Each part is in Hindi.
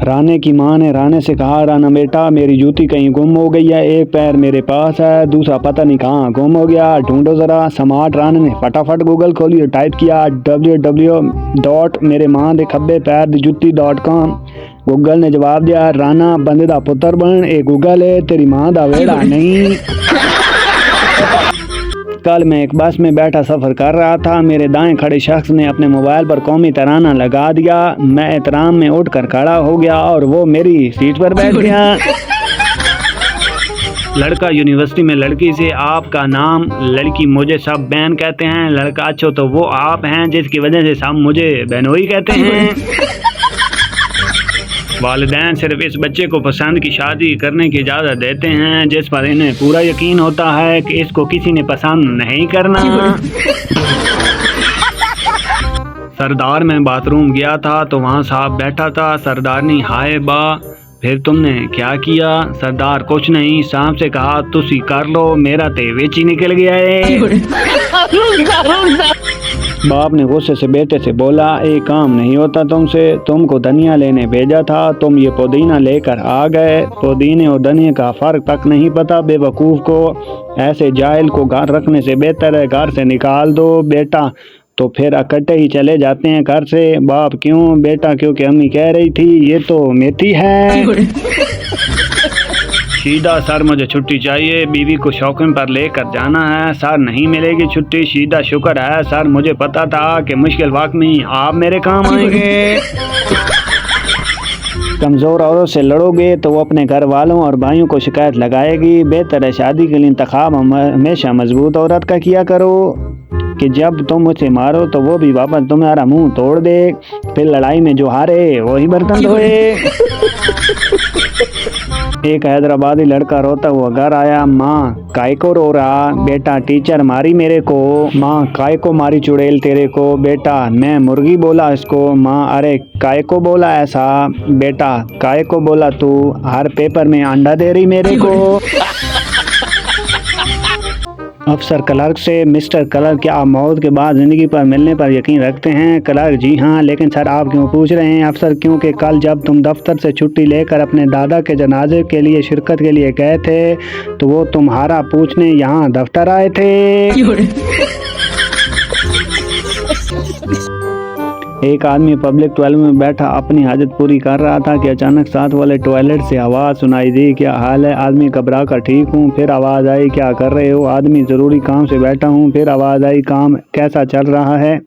राने की माँ ने राने से कहा, राना बेटा मेरी जूती कहीं गुम हो गई है, एक पैर मेरे पास है, दूसरा पता नहीं कहाँ गुम हो गया, ढूंढो ज़रा। स्मार्ट राने ने फटाफट गूगल खोली और टाइप किया www.मेरे मां दे खब्बे पैर दी जुत्ती.com। गूगल ने जवाब दिया, राना बंदे दा पुत्र बन, ए गूगल है, तेरी मां दा वेड़ा नहीं। कल मैं एक बस में बैठा सफ़र कर रहा था, मेरे दाएं खड़े शख्स ने अपने मोबाइल पर कौमी तराना लगा दिया। मैं एहतराम में उठकर खड़ा हो गया और वो मेरी सीट पर बैठ गया। लड़का यूनिवर्सिटी में लड़की से, आपका नाम? लड़की, मुझे सब बहन कहते हैं। लड़का, अच्छा तो वो आप हैं जिसकी वजह से सब मुझे बहनोई कहते हैं। वालिदैन सिर्फ इस बच्चे को पसंद की शादी करने की इजाज़त देते हैं जिस पर इन्हें पूरा यकीन होता है कि इसको किसी ने पसंद नहीं करना। सरदार में बाथरूम गया था तो वहाँ साहब बैठा था। सरदारनी, हाय बा, फिर तुमने क्या किया? सरदार, कुछ नहीं, सांप से कहा तुसी कर लो, मेरा ते विच ही निकल गया है। बाप ने गुस्से से बेटे से बोला, एक काम नहीं होता तुमसे, तुमको धनिया लेने भेजा था, तुम ये पुदीना लेकर आ गए। पुदीने और धनिया का फर्क तक नहीं पता बेवकूफ़ को। ऐसे जाहिल को घर रखने से बेहतर है घर से निकाल दो। बेटा, तो फिर इकट्ठे ही चले जाते हैं घर से। बाप, क्यों? बेटा, क्योंकि अम्मी कह रही थी ये तो मेथी है। शीदा, सर मुझे छुट्टी चाहिए, बीवी को शॉपिंग पर लेकर जाना है। सर नहीं मिलेगी छुट्टी। शीदा, शुक्र है सर, मुझे पता था कि मुश्किल वक्त में आप मेरे काम आएंगे। कमज़ोर औरत से लड़ोगे तो वो अपने घर वालों और भाइयों को शिकायत लगाएगी। बेहतर है शादी के लिए इंतखाब हमेशा मजबूत औरत का किया करो कि जब तुम उसे मारो तो वो भी वापस तुम्हारा मुंह तोड़ दे। फिर लड़ाई में जो हारे वही बर्तन धोए। एक हैदराबादी लड़का रोता हुआ घर आया। माँ, काय को रो रहा? बेटा, टीचर मारी मेरे को। माँ, काय को मारी चुड़ैल तेरे को? बेटा, मैं मुर्गी बोला इसको। माँ, अरे काय को बोला ऐसा? बेटा, काय को बोला तू? हर पेपर में अंडा दे रही मेरे को। अफसर क्लर्क से, मिस्टर क्लर्क, क्या आप मौत के बाद ज़िंदगी पर मिलने पर यकीन रखते हैं? क्लर्क, जी हाँ, लेकिन सर आप क्यों पूछ रहे हैं? अफसर, क्योंकि कल जब तुम दफ्तर से छुट्टी लेकर अपने दादा के जनाजे के लिए शिरकत के लिए गए थे तो वो तुम्हारा पूछने यहाँ दफ्तर आए थे। एक आदमी पब्लिक टॉयलेट में बैठा अपनी हाजत पूरी कर रहा था कि अचानक साथ वाले टॉयलेट से आवाज़ सुनाई दी। क्या हाल है? आदमी घबरा कर, ठीक हूँ। फिर आवाज़ आई, क्या कर रहे हो? आदमी, ज़रूरी काम से बैठा हूँ। फिर आवाज़ आई, काम कैसा चल रहा है?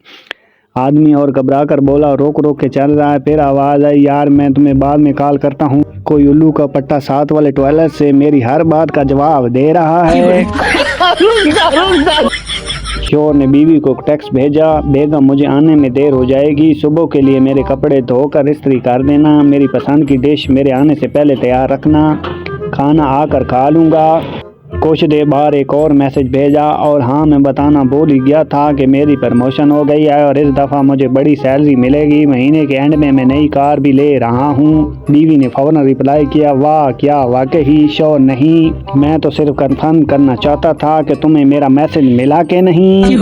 आदमी और घबरा कर बोला, रोक रोक के चल रहा है। फिर आवाज़ आई, यार मैं तुम्हें बाद में कॉल करता हूँ। कोई उल्लू का पट्टा साथ वाले टॉयलेट से मेरी हर बात का जवाब दे रहा है। शोर ने बीवी को टेक्स्ट भेजा, बेगम मुझे आने में देर हो जाएगी, सुबह के लिए मेरे कपड़े धोकर इस्त्री कर देना, मेरी पसंद की डिश मेरे आने से पहले तैयार रखना, खाना आकर खा लूँगा। कुछ देर बाद एक और मैसेज भेजा, और हाँ मैं बताना भूल ही गया था कि मेरी प्रमोशन हो गई है और इस दफ़ा मुझे बड़ी सैलरी मिलेगी, महीने के एंड में मैं नई कार भी ले रहा हूँ। बीवी ने फौरन रिप्लाई किया, वाह क्या वाकई? शोर नहीं, मैं तो सिर्फ कंफर्म करना चाहता था कि तुम्हें मेरा मैसेज मिला के नहीं।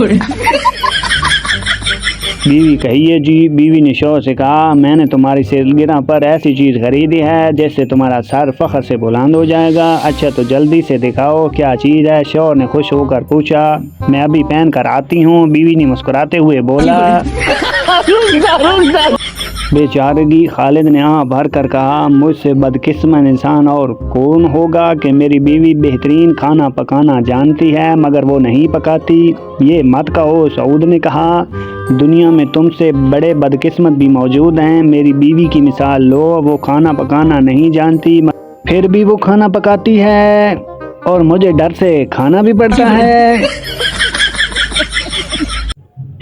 बीवी, कहिए जी। बीवी ने शौहर से कहा, मैंने तुम्हारी सालगिरह पर ऐसी चीज़ खरीदी है जिससे तुम्हारा सर फख्र से बुलंद हो जाएगा। अच्छा तो जल्दी से दिखाओ क्या चीज़ है? शौहर ने खुश होकर पूछा, मैं अभी पहन कर आती हूँ। बीवी ने मुस्कुराते हुए बोला। बेचारगी। खालिद ने आँख भर कर कहा, मुझसे बदकिस्मत इंसान और कौन होगा कि मेरी बीवी बेहतरीन खाना पकाना जानती है मगर वो नहीं पकाती। ये मत कहो। सऊद ने कहा, दुनिया में तुमसे बड़े बदकिस्मत भी मौजूद हैं। मेरी बीवी की मिसाल लो, वो खाना पकाना नहीं जानती फिर भी वो खाना पकाती है और मुझे डर से खाना भी पड़ता है।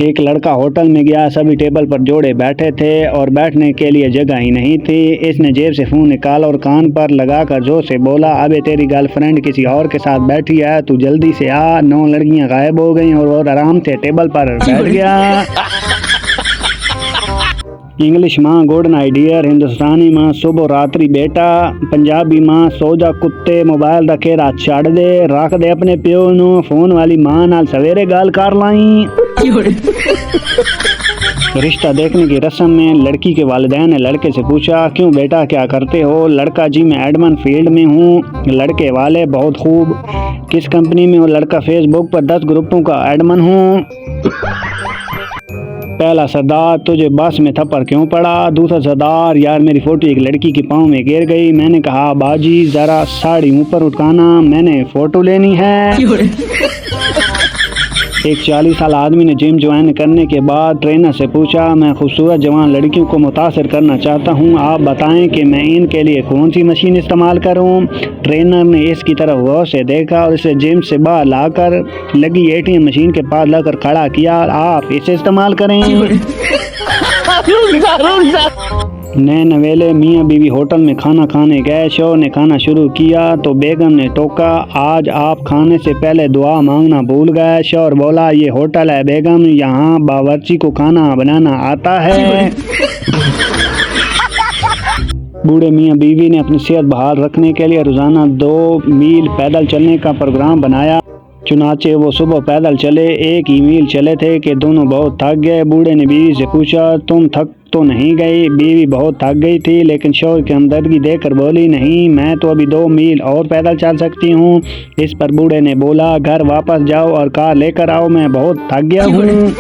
एक लड़का होटल में गया, सभी टेबल पर जोड़े बैठे थे और बैठने के लिए जगह ही नहीं थी। इसने जेब से फ़ोन निकाला और कान पर लगाकर जोर से बोला, अबे तेरी गर्लफ्रेंड किसी और के साथ बैठी है, तू जल्दी से आ। 9 लड़कियां गायब हो गईं और वो आराम से टेबल पर बैठ गया। इंग्लिश माँ गुड नाइट डियर, हिंदुस्तानी माँ शुभ रात्रि बेटा, पंजाबी माँ सो जा कुत्ते, मोबाइल दा घेरा छड़ दे, रख दे अपने प्यो नूं, फोन वाली माँ नाल सवेरे गल कर लाई। रिश्ता देखने की रस्म में लड़की के वालिदैन ने लड़के से पूछा, क्यों बेटा क्या करते हो? लड़का, जी मैं एडमिन फील्ड में हूँ। लड़के वाले, बहुत खूब, किस कंपनी में हो? लड़का, फेसबुक पर 10 ग्रुपों का एडमिन हूँ। पहला सरदार, तुझे बस में थप्पड़ क्यों पड़ा? दूसरा सरदार, यार मेरी फोटो एक लड़की के पाँव में गिर गई। मैंने कहा, बाजी ज़रा साड़ी ऊपर उठाना, मैंने फ़ोटो लेनी है। एक 40 साल आदमी ने जिम ज्वाइन करने के बाद ट्रेनर से पूछा, मैं खूबसूरत जवान लड़कियों को मुतासर करना चाहता हूं, आप बताएं कि मैं इनके लिए कौन सी मशीन इस्तेमाल करूं। ट्रेनर ने इसकी तरफ गौर से देखा और इसे जिम से बाहर लाकर लगी ATM मशीन के पास लाकर खड़ा किया, आप इसे इस्तेमाल करें। नए नवेले मियाँ बीवी होटल में खाना खाने गए। शौहर ने खाना शुरू किया तो बेगम ने टोका, आज आप खाने से पहले दुआ मांगना भूल गए। शौहर बोला, ये होटल है बेगम, यहाँ बावर्ची को खाना बनाना आता है। बूढ़े मियाँ बीवी ने अपनी सेहत बहाल रखने के लिए रोज़ाना 2 मील पैदल चलने का प्रोग्राम बनाया। चुनाचे वो सुबह पैदल चले। 1 ही मील चले थे कि दोनों बहुत थक गए। बूढ़े ने बीवी से पूछा, तुम थक तो नहीं गई? बीवी बहुत थक गई थी, लेकिन शौहर की हमदर्दी देखकर बोली, नहीं, मैं तो अभी 2 मील और पैदल चल सकती हूँ। इस पर बूढ़े ने बोला, घर वापस जाओ और कार लेकर आओ, मैं बहुत थक गया हूँ।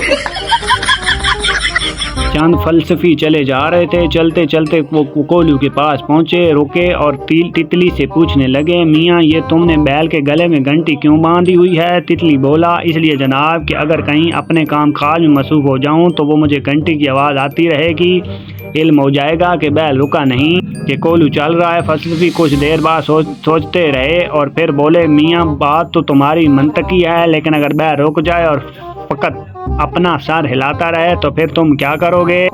चांद फलसफी चले जा रहे थे। चलते चलते वो कोल्हू के पास पहुंचे, रुके और तितली से पूछने लगे, मियाँ ये तुमने बैल के गले में घंटी क्यों बांधी हुई है? तितली बोला, इसलिए जनाब कि अगर कहीं अपने काम काज में मसरूफ हो जाऊं तो वो मुझे घंटी की आवाज़ आती रहेगी, इल्म हो जाएगा कि बैल रुका नहीं, कि कोल्हू चल रहा है। फलसफी कुछ देर बाद सोचते रहे और फिर बोले, मियाँ बात तो तुम्हारी मंतकी है, लेकिन अगर बैल रुक जाए और फकत अपना सर हिलाता रहे तो फिर तुम क्या करोगे?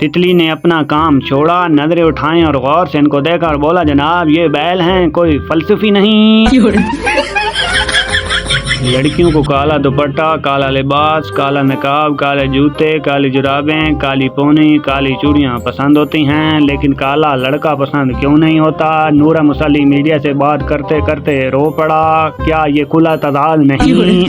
तितली ने अपना काम छोड़ा, नजरें उठाएं और गौर से इनको देखा और बोला, जनाब ये बैल हैं, कोई फलसफी नहीं। लड़कियों को काला दुपट्टा, काला लिबास, काला नकाब, काले जूते, काली जुराबें, काली पोनी, काली चूड़ियाँ पसंद होती हैं, लेकिन काला लड़का पसंद क्यों नहीं होता? नूरा मुसल्ली मीडिया से बात करते करते रो पड़ा, क्या ये खुला तजाल नहीं?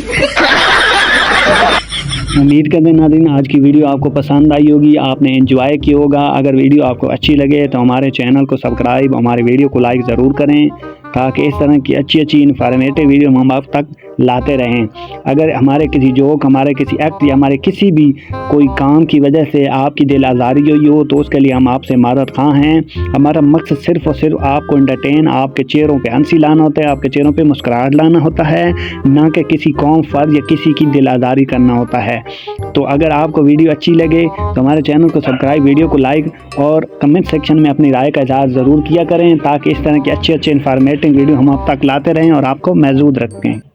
उम्मीद करते हैं नाज़रीन आज की वीडियो आपको पसंद आई होगी, आपने एंजॉय किया होगा। अगर वीडियो आपको अच्छी लगे तो हमारे चैनल को सब्सक्राइब, हमारे वीडियो को लाइक ज़रूर करें, ताकि इस तरह की अच्छी अच्छी इन्फॉर्मेटिव वीडियो हम आप तक लाते रहें। अगर हमारे किसी जोक, हमारे किसी एक्ट या हमारे किसी भी कोई काम की वजह से आपकी दिल आज़ारी हुई हो तो उसके लिए हम आपसे माज़रत ख़्वाह हैं। हमारा मकसद सिर्फ़ और सिर्फ आपको एंटरटेन, आपके चेहरों पे हंसी लाना होता है, आपके चेहरों पे मुस्कुराहट लाना होता है, ना कि किसी कौम, फ़र्द या किसी की दिल आज़ारी करना होता है। तो अगर आपको वीडियो अच्छी लगे तो हमारे चैनल को सब्सक्राइब, वीडियो को लाइक और कमेंट सेक्शन में अपनी राय का इज़हार ज़रूर किया करें, ताकि इस तरह के अच्छे अच्छे इन्फॉर्मेटिव वीडियो हम आप तक लाते रहें और आपको महफूज रखें।